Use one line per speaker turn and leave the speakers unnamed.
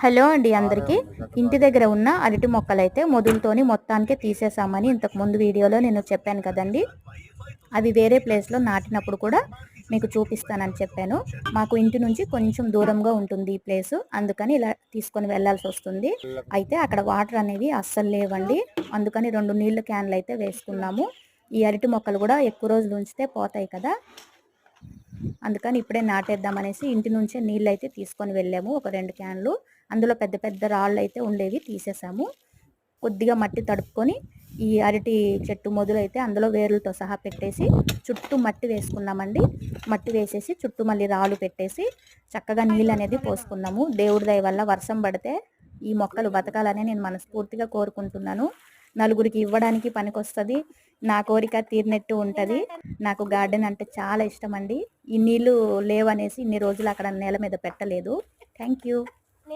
Hello అండి అందరికీ. ఇంటి దగ్గర ఉన్న అరటి మొక్కలైతే మొదలుతోని మొత్తానికే తీసేసామని ఇంతకు ముందు వీడియోలో నేను చెప్పాను కదండి. అవి వేరే ప్లేస్లో నాటినప్పుడు కూడా మీకు చూపిస్తానని చెప్పాను. మాకు ఇంటి నుంచి కొంచెం దూరంగా ఉంటుంది ఈ ప్లేసు, అందుకని ఇలా తీసుకొని వెళ్ళాల్సి వస్తుంది. అయితే అక్కడ వాటర్ అనేవి అస్సలు లేవండి, అందుకని 2 నీళ్ళ క్యాన్లు అయితే వేసుకున్నాము. ఈ అరటి మొక్కలు కూడా ఎక్కువ రోజులు ఉంచితే పోతాయి కదా, అందుకని ఇప్పుడే నాటేద్దామనేసి ఇంటి నుంచే నీళ్ళు అయితే తీసుకొని వెళ్ళాము. ఒక 2 క్యాన్లు, అందులో పెద్ద పెద్ద రాళ్ళు అయితే ఉండేవి తీసేసాము. కొద్దిగా మట్టి తడుపుకొని ఈ అరటి చెట్టు మొదలైతే అందులో వేర్లతో సహా పెట్టేసి చుట్టూ మట్టి వేసుకున్నామండి. మట్టి వేసేసి చుట్టూ మళ్ళీ రాళ్ళు పెట్టేసి చక్కగా నీళ్ళు అనేది పోసుకున్నాము. దేవుడి దయ వల్ల వర్షం పడితే ఈ మొక్కలు బతకాలని నేను మనస్ఫూర్తిగా కోరుకుంటున్నాను. నలుగురికి ఇవ్వడానికి పనికొస్తుంది, నా కోరిక తీరినట్టు ఉంటుంది. నాకు గార్డెన్ అంటే చాలా ఇష్టం అండి. ఈ నీళ్ళు లేవనేసి ఇన్ని రోజులు అక్కడ నేల మీద పెట్టలేదు. Thank you.